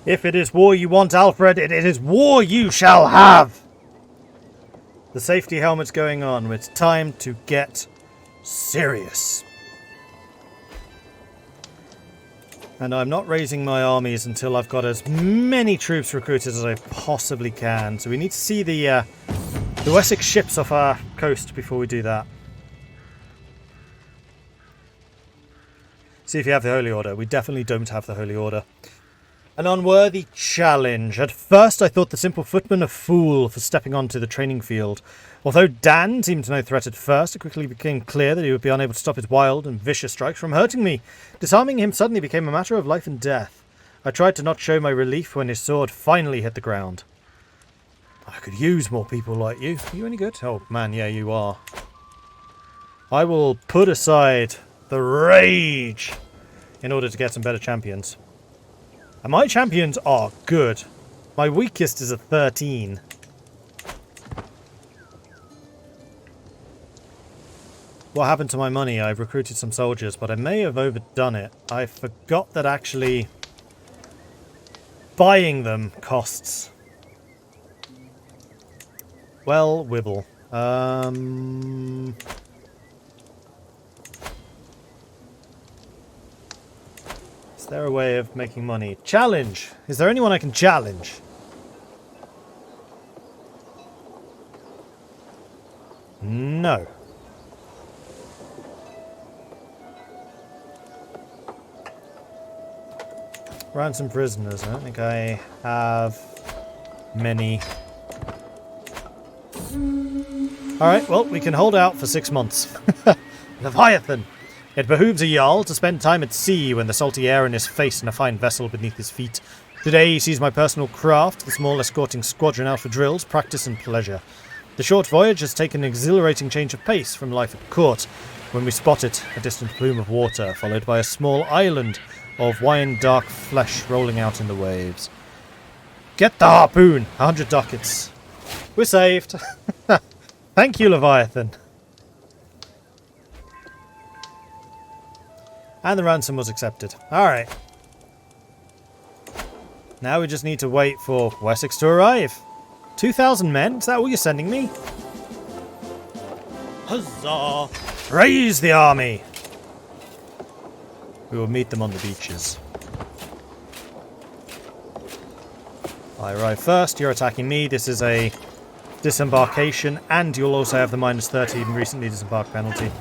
If it is war you want, Alfred, it is war you shall have! The safety helmet's going on. It's time to get serious. And I'm not raising my armies until I've got as many troops recruited as I possibly can. So we need to see the Wessex ships off our coast before we do that. See if you have the Holy Order. We definitely don't have the Holy Order. An unworthy challenge. At first I thought the simple footman a fool for stepping onto the training field. Although Dan seemed to no threat at first, it quickly became clear that he would be unable to stop his wild and vicious strikes from hurting me. Disarming him suddenly became a matter of life and death. I tried to not show my relief when his sword finally hit the ground. I could use more people like you. Are you any good? Oh man, yeah, you are. I will put aside the rage in order to get some better champions. And my champions are good. My weakest is a 13. What happened to my money? I've recruited some soldiers, but I may have overdone it. I forgot that actually buying them costs. Well, Wibble. Is there a way of making money? Challenge! Is there anyone I can challenge? No. Ransom prisoners. I don't think I have many. Alright, well, we can hold out for 6 months. Leviathan! It behooves a Jarl to spend time at sea when the salty air in his face and a fine vessel beneath his feet. Today he sees my personal craft, the small escorting squadron out for drills, practice and pleasure. The short voyage has taken an exhilarating change of pace from life at court, when we spotted a distant plume of water, followed by a small island of wine-dark flesh rolling out in the waves. Get the harpoon! 100 ducats. We're saved. Thank you, Leviathan. And the ransom was accepted. Alright. Now we just need to wait for Wessex to arrive. 2,000 men? Is that all you're sending me? Huzzah! Raise the army! We will meet them on the beaches. I arrive first, you're attacking me. This is a disembarkation, and you'll also have the -30 recently disembarked penalty.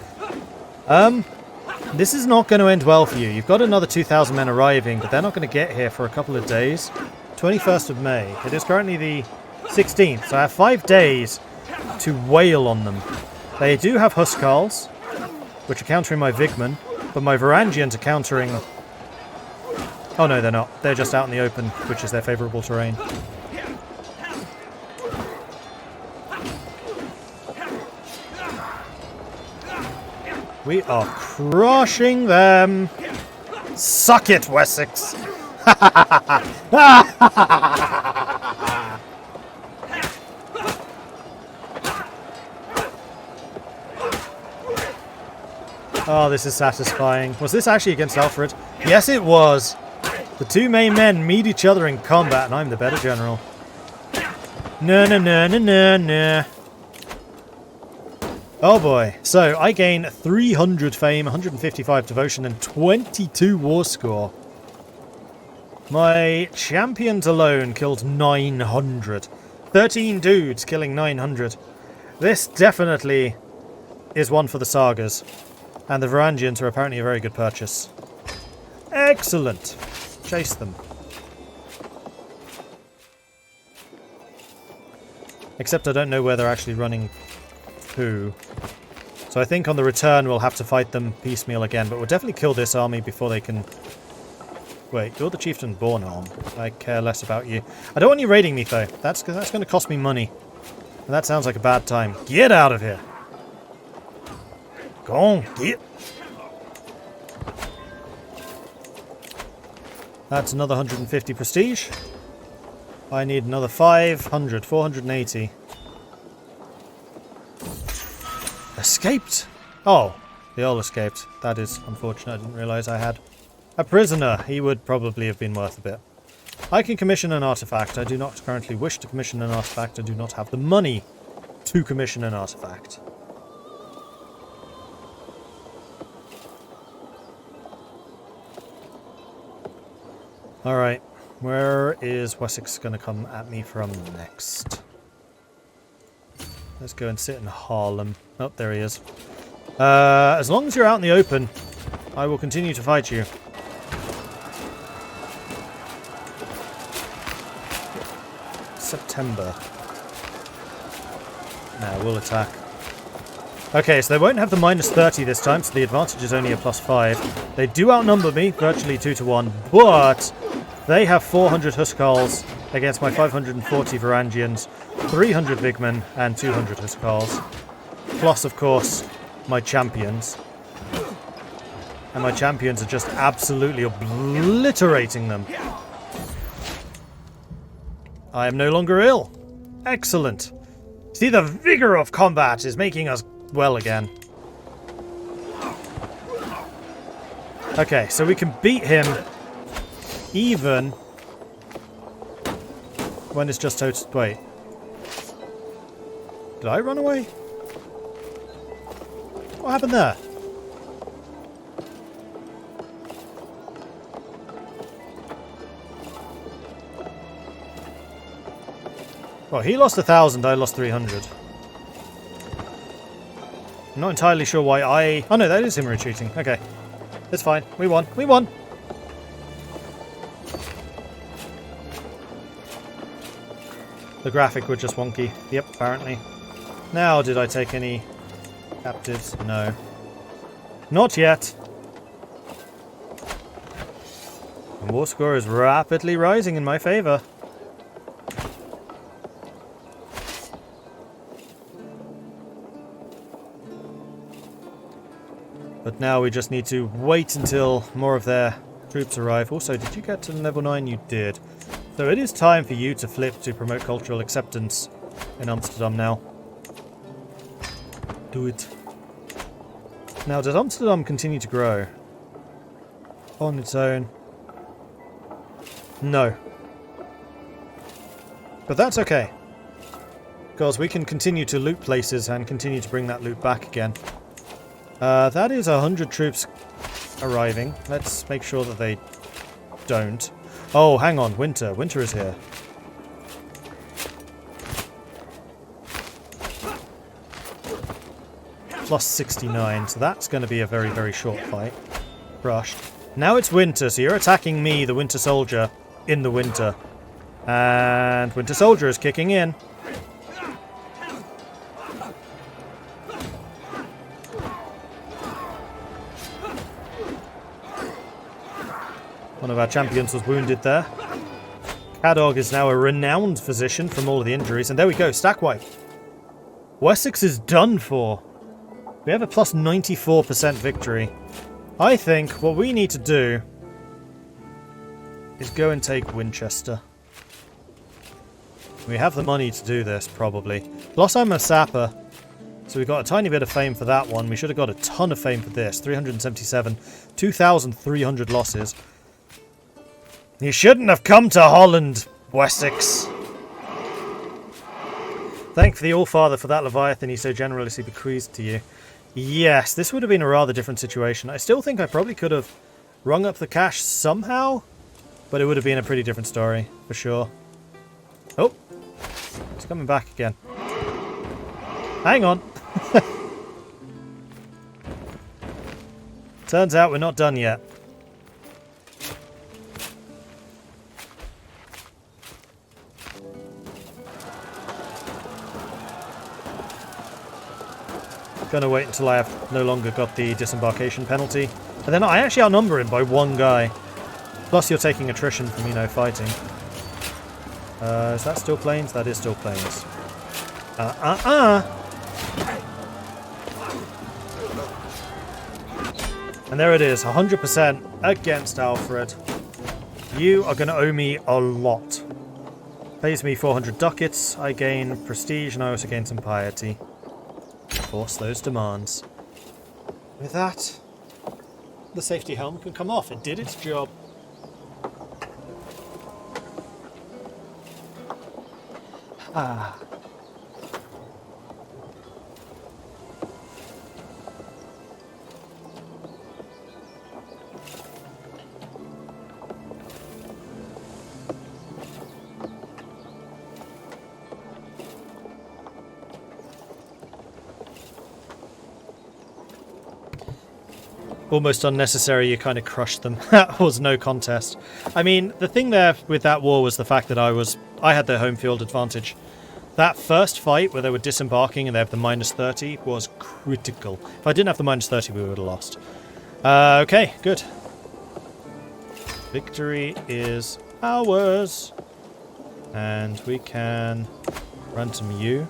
This is not going to end well for you. You've got another 2,000 men arriving, but they're not going to get here for a couple of days. 21st of May. It is currently the 16th, so I have 5 days to wail on them. They do have Huskarls, which are countering my Vigman, but my Varangians are countering... Oh no, they're not. They're just out in the open, which is their favourable terrain. We are crushing them. Suck it, Wessex. Oh, this is satisfying. Was this actually against Alfred? Yes, it was. The two main men meet each other in combat, and I'm the better general. No, no, no, no, no, no. Oh boy. So, I gain 300 fame, 155 devotion, and 22 war score. My champions alone killed 900. 13 dudes killing 900. This definitely is one for the sagas. And the Varangians are apparently a very good purchase. Excellent. Chase them. Except I don't know where they're actually running to. So I think on the return we'll have to fight them piecemeal again. But we'll definitely kill this army before they can... Wait, you're the Chieftain Bornholm. I care less about you. I don't want you raiding me though. That's going to cost me money. And that sounds like a bad time. Get out of here. Go on, get. That's another 150 prestige. I need another 500, 480. Escaped? Oh, they all escaped. That is unfortunate. I didn't realise I had a prisoner. He would probably have been worth a bit. I can commission an artifact. I do not currently wish to commission an artifact. I do not have the money to commission an artifact. Alright, where is Wessex going to come at me from next? Let's go and sit in Harlem. Oh, there he is. As long as you're out in the open, I will continue to fight you. September. Now we'll attack. Okay, so they won't have the -30 this time, so the advantage is only a +5. They do outnumber me, virtually 2 to 1, but they have 400 Huskarls against my 540 Varangians, 300 Vigmen, and 200 Huskarls. Plus, of course, my champions. And my champions are just absolutely obliterating them. I am no longer ill. Excellent. See, the vigor of combat is making us well again. Okay, so we can beat him even when it's just total... Wait. Did I run away? What happened there? Well, he lost 1,000, I lost 300. I'm not entirely sure why I... Oh no, that is him retreating. Okay. It's fine. We won. We won! The graphic was just wonky. Yep, apparently. Now, did I take any captives? No. Not yet. The war score is rapidly rising in my favour. But now we just need to wait until more of their troops arrive. Also, did you get to level 9? You did. So it is time for you to flip to promote cultural acceptance in Amsterdam now. Do it. Now, does Amsterdam continue to grow? On its own? No. But that's okay. Because we can continue to loot places and continue to bring that loot back again. That is 100 troops arriving. Let's make sure that they don't. Oh, hang on. Winter. Winter is here. Plus 69, so that's going to be a very, very short fight. Rushed. Now it's winter, so you're attacking me, the Winter Soldier, in the winter. And Winter Soldier is kicking in. One of our champions was wounded there. Cadog is now a renowned physician from all of the injuries. And there we go, stack wipe. Wessex is done for. We have a plus 94% victory. I think what we need to do is go and take Winchester. We have the money to do this, probably. Plus I'm a sapper, so we got a tiny bit of fame for that one. We should have got a ton of fame for this. 377. 2,300 losses. You shouldn't have come to Holland, Wessex. Thank the All-Father for that Leviathan he so generously bequeathed to you. Yes, this would have been a rather different situation. I still think I probably could have rung up the cash somehow, but it would have been a pretty different story, for sure. Oh, it's coming back again. Hang on. Turns out we're not done yet. Gonna wait until I have no longer got the disembarkation penalty. And then I actually outnumber him by one guy. Plus you're taking attrition from, you know, fighting. Is that still planes? That is still planes. And there it is, 100% against Alfred. You are going to owe me a lot. Pays me 400 ducats, I gain prestige, and I also gain some piety. Force those demands. With that, the safety helm can come off. It did its job. Almost unnecessary, you kind of crushed them. That was no contest. I mean, the thing there with that war was the fact that I had the home field advantage. That first fight where they were disembarking and they have the -30 was critical. If I didn't have the -30, we would have lost. Okay, good. Victory is ours. And we can ransom you.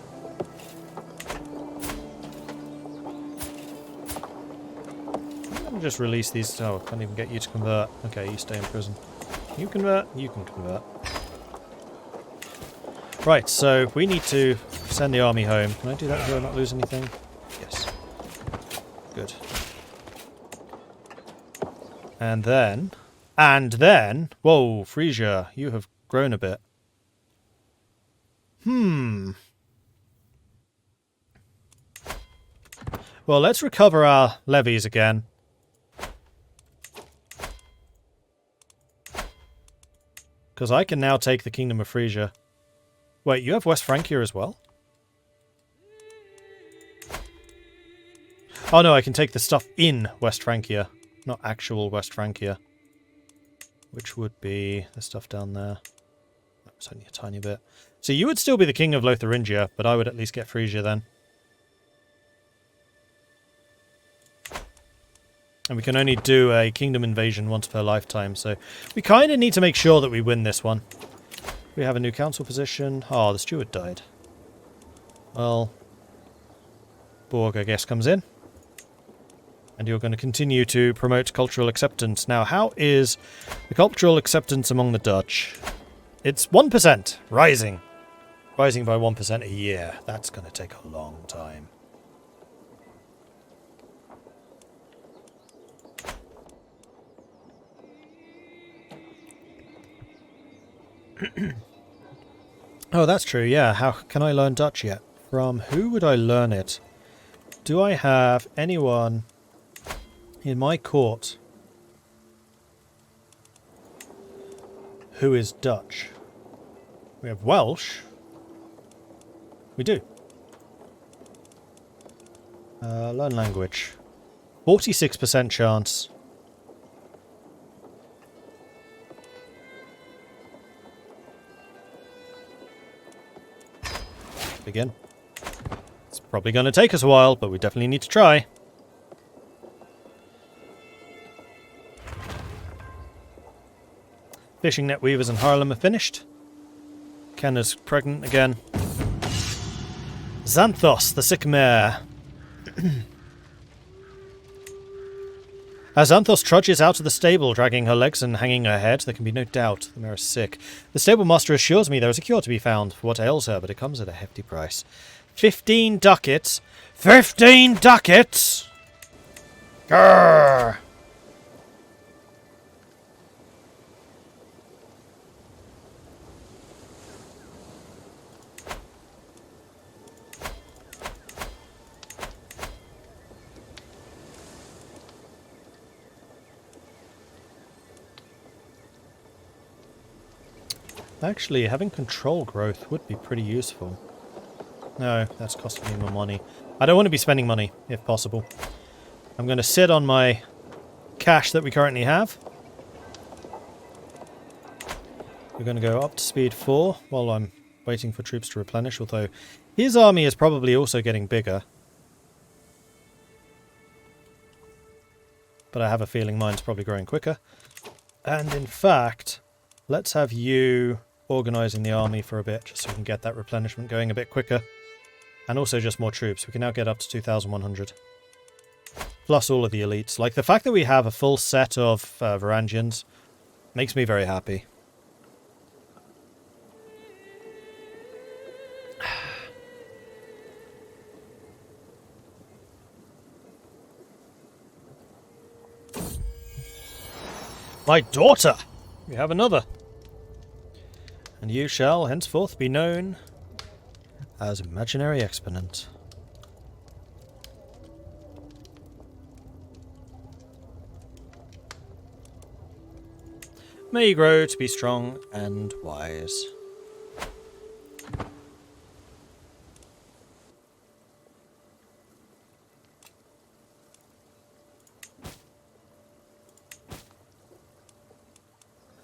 Just release these. Oh, I can't even get you to convert. Okay, you stay in prison. You convert, you can convert. Right, so we need to send the army home. Can I do that here and not lose anything? Yes. Good. And then, whoa, Frisia, you have grown a bit. Well, let's recover our levies again. Because I can now take the Kingdom of Frisia. Wait, you have West Francia as well? Oh no, I can take the stuff in West Francia, not actual West Francia. Which would be the stuff down there. It's only a tiny bit. So you would still be the King of Lotharingia, but I would at least get Frisia then. And we can only do a kingdom invasion once per lifetime, so we kind of need to make sure that we win this one. We have a new council position. Oh, the steward died. Well, Borg, I guess, comes in. And you're going to continue to promote cultural acceptance. Now, how is the cultural acceptance among the Dutch? It's 1%, rising. Rising by 1% a year. That's going to take a long time. Oh, that's true, yeah. How can I learn Dutch yet? From who would I learn it? Do I have anyone in my court who is Dutch? We have Welsh. We do. Learn language. 46% chance. Begin. It's probably going to take us a while, but we definitely need to try. Fishing net weavers in Haarlem are finished. Kenna's pregnant again. Xanthos, the sick mare. As Xanthos trudges out of the stable, dragging her legs and hanging her head, there can be no doubt the mare is sick. The stable master assures me there is a cure to be found for what ails her, but it comes at a hefty price. 15 ducats! 15 ducats! Grrr! Actually, having control growth would be pretty useful. No, that's costing me more money. I don't want to be spending money, if possible. I'm going to sit on my cash that we currently have. We're going to go up to speed 4 while I'm waiting for troops to replenish, although his army is probably also getting bigger. But I have a feeling mine's probably growing quicker. And in fact, let's have you organising the army for a bit, just so we can get that replenishment going a bit quicker. And also just more troops. We can now get up to 2,100. Plus all of the elites. Like, the fact that we have a full set of Varangians makes me very happy. My daughter! We have another. And you shall henceforth be known as imaginary exponent. May you grow to be strong and wise.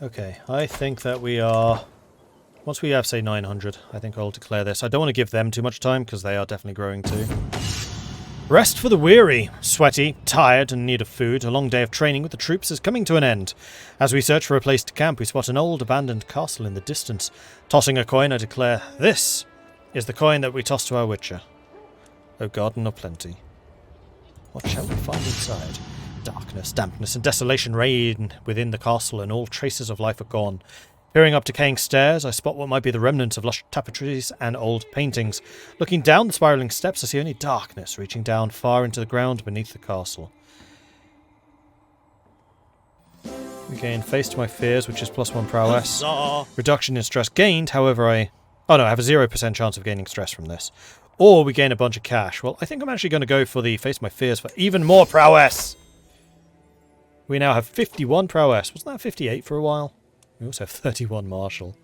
Okay, I think that we are... Once we have, say, 900, I think I'll declare this. I don't want to give them too much time, because they are definitely growing too. Rest for the weary. Sweaty, tired, and in need of food, a long day of training with the troops is coming to an end. As we search for a place to camp, we spot an old abandoned castle in the distance. Tossing a coin, I declare, this is the coin that we toss to our witcher. O garden of plenty. What shall we find inside? Darkness, dampness, and desolation reign within the castle, and all traces of life are gone. Peering up decaying stairs, I spot what might be the remnants of lush tapestries and old paintings. Looking down the spiraling steps, I see only darkness, reaching down far into the ground beneath the castle. We gain face to my fears, which is +1 prowess. Reduction in stress gained, however Oh no, I have a 0% chance of gaining stress from this. Or we gain a bunch of cash. Well, I think I'm actually going to go for the face my fears for even more prowess! We now have 51 prowess. Wasn't that 58 for a while? We also have 31 martial.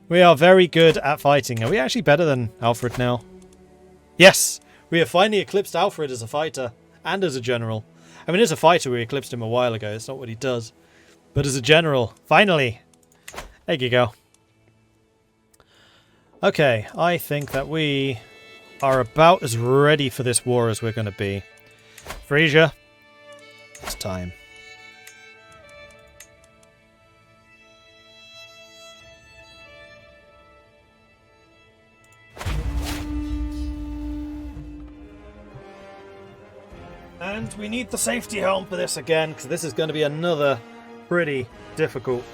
We are very good at fighting. Are we actually better than Alfred now? Yes! We have finally eclipsed Alfred as a fighter. And as a general. I mean, as a fighter, we eclipsed him a while ago. It's not what he does. But as a general, finally! There you go. Okay, I think that we are about as ready for this war as we're going to be. Frisia, it's time. And we need the safety helm for this again, because this is going to be another pretty difficult.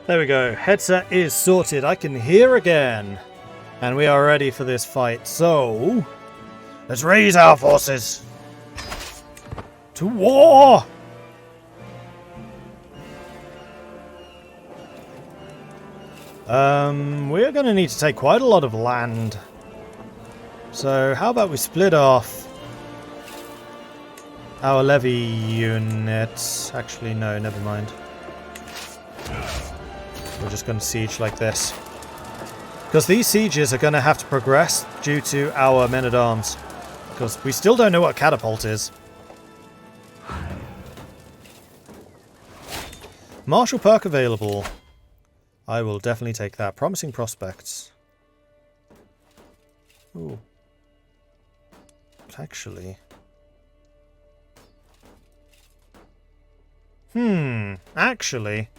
There we go. Headset is sorted. I can hear again. And we are ready for this fight. So, let's raise our forces to war! We're going to need to take quite a lot of land. So, how about we split off our levy units? Actually, no, never mind. We're just going to siege like this. Because these sieges are going to have to progress due to our men-at-arms. Because we still don't know what catapult is. Martial perk available. I will definitely take that. Promising prospects. Ooh. Actually. Actually.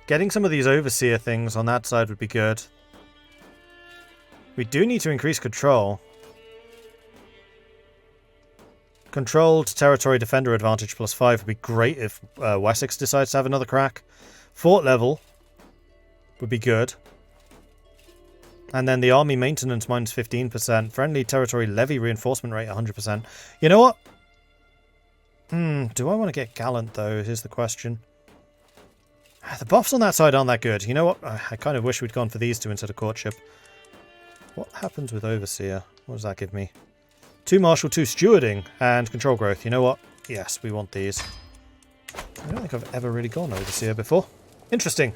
Getting some of these overseer things on that side would be good. We do need to increase control. Controlled territory defender advantage +5 would be great if Wessex decides to have another crack. Fort level would be good. And then the army maintenance -15%. Friendly territory levy reinforcement rate 100%. You know what? Do I want to get gallant though, is the question. The buffs on that side aren't that good. You know what? I kind of wish we'd gone for these two instead of courtship. What happens with overseer? What does that give me? 2 martial, 2 stewarding, and control growth. You know what? Yes, we want these. I don't think I've ever really gone overseer before. Interesting.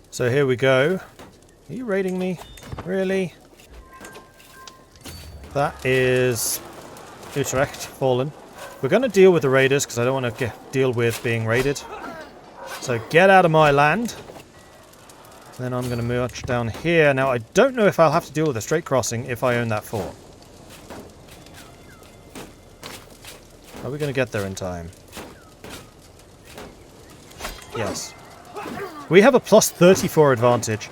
So here we go. Are you raiding me? Really? That is Utrecht fallen. We're going to deal with the raiders because I don't want to deal with being raided. So get out of my land. Then I'm going to march down here. Now I don't know if I'll have to deal with a straight crossing if I own that fort. Are we going to get there in time? Yes. We have a plus 34 advantage.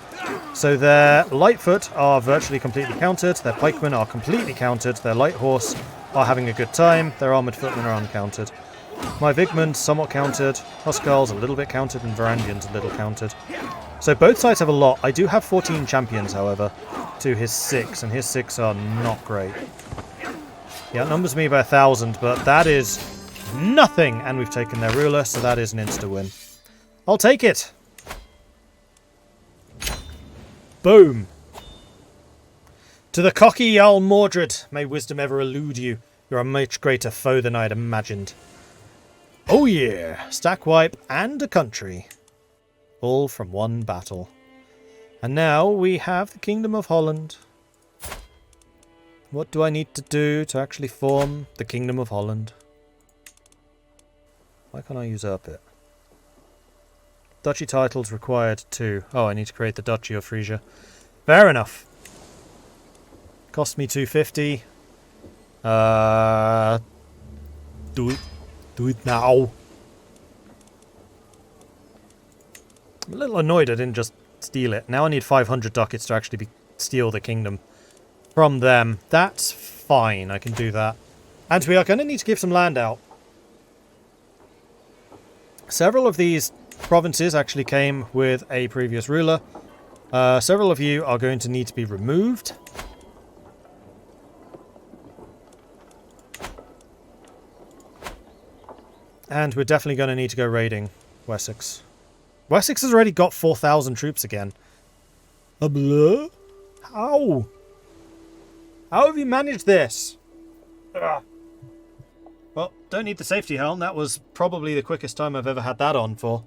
So their Lightfoot are virtually completely countered, their pikemen are completely countered, their light horse are having a good time, their armoured footmen are uncountered. My Vigmen somewhat countered, Huskarls a little bit countered, and Varangians a little countered. So both sides have a lot. I do have 14 champions, however, to his 6, and his 6 are not great. He outnumbers me by 1,000, but that is nothing! And we've taken their ruler, so that is an insta-win. I'll take it! Boom! To the cocky Jarl Mordred, may wisdom ever elude you. You're a much greater foe than I had imagined. Oh yeah! Stack wipe and a country. All from one battle. And now we have the Kingdom of Holland. What do I need to do to actually form the Kingdom of Holland? Why can't I usurp it? Duchy titles required 2. Oh, I need to create the Duchy of Frisia. Fair enough. Cost me 250. Do it. Do it now. I'm a little annoyed I didn't just steal it. Now I need 500 ducats to actually steal the kingdom from them. That's fine. I can do that. And we are going to need to give some land out. Several of these provinces actually came with a previous ruler. Several of you are going to need to be removed. And we're definitely going to need to go raiding Wessex. Wessex has already got 4,000 troops again. Blah? How? How have you managed this? Ugh. Well, don't need the safety helm. That was probably the quickest time I've ever had that on for.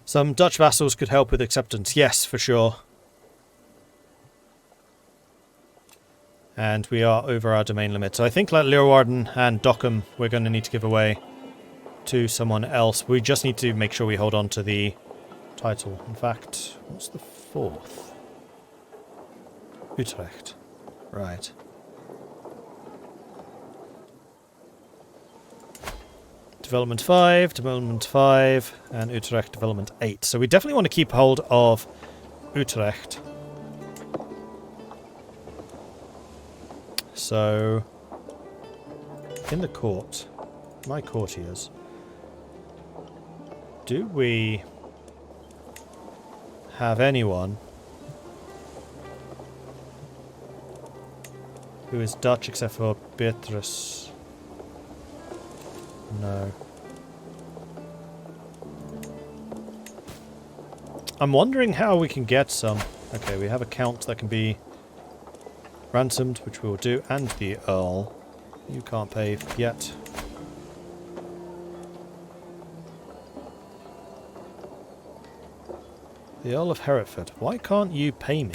Some Dutch vassals could help with acceptance. Yes, for sure. And we are over our domain limit. So I think like Leeuwarden and Dockham we're going to need to give away to someone else. We just need to make sure we hold on to the title. In fact, what's the 4th? Utrecht. Right. Development 5, and Utrecht Development 8. So we definitely want to keep hold of Utrecht. So, in the court, my courtiers, do we have anyone who is Dutch except for Beatrice? No. I'm wondering how we can get some. Okay, we have a count that can be ransomed, which we will do, and the Earl. You can't pay yet. The Earl of Hereford. Why can't you pay me?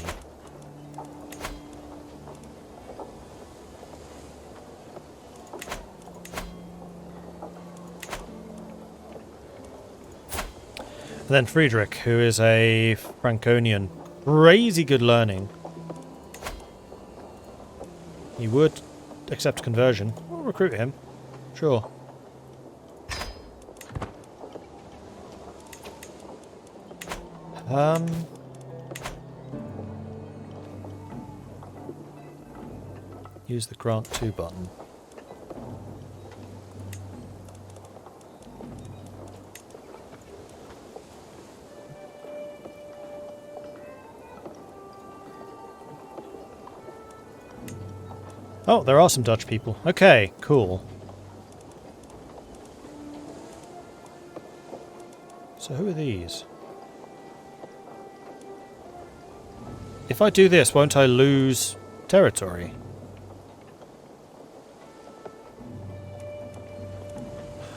And then Friedrich, who is a Franconian. Crazy good learning. He would accept conversion. We'll recruit him. Sure. Use the grant to button. Oh, there are some Dutch people. Okay, cool. So who are these? If I do this, won't I lose territory?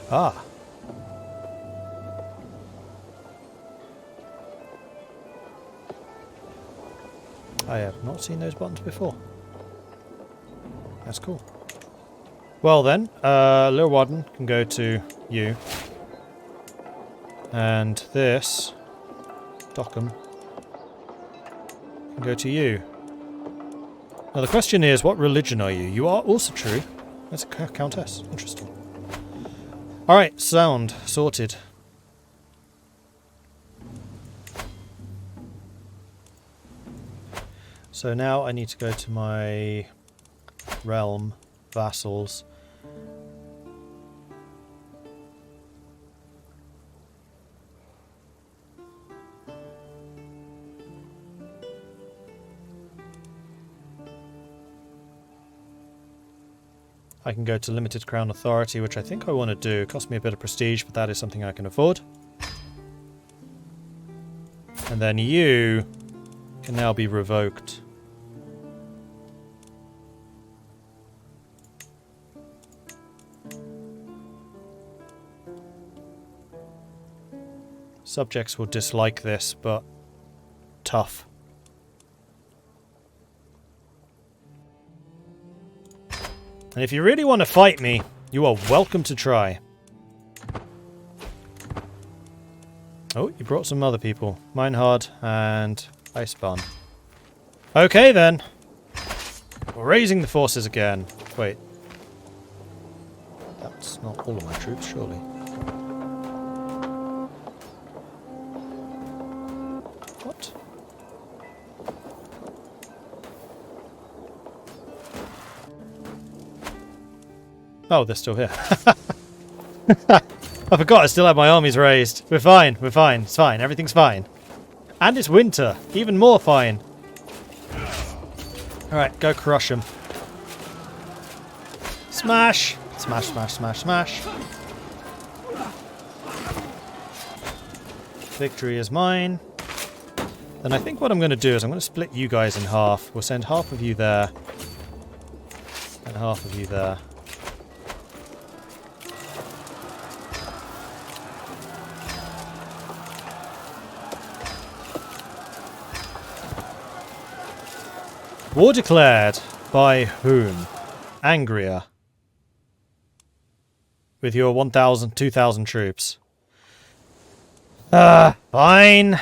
Ah. I have not seen those buttons before. That's cool. Well then, Lilwarden can go to you. And this, Dockham, can go to you. Now the question is, what religion are you? You are also true. That's a countess. Interesting. Alright, sound. Sorted. So now I need to go to my realm, vassals. I can go to limited crown authority, which I think I want to do. It costs me a bit of prestige, but that is something I can afford. And then you can now be revoked. Subjects will dislike this, but tough. And if you really want to fight me, you are welcome to try. Oh, you brought some other people. Meinhard and Icebarn. Okay then. We're raising the forces again. Wait. That's not all of my troops, surely. What? Oh, they're still here. I forgot I still have my armies raised. We're fine, we're fine. It's fine, everything's fine. And it's winter. Even more fine. Alright, go crush them. Smash! Smash, smash, smash, smash. Victory is mine. Then I think what I'm going to do is I'm going to split you guys in half. We'll send half of you there. And half of you there. War declared by whom? Angria. With your 1,000, 2,000 troops. Fine.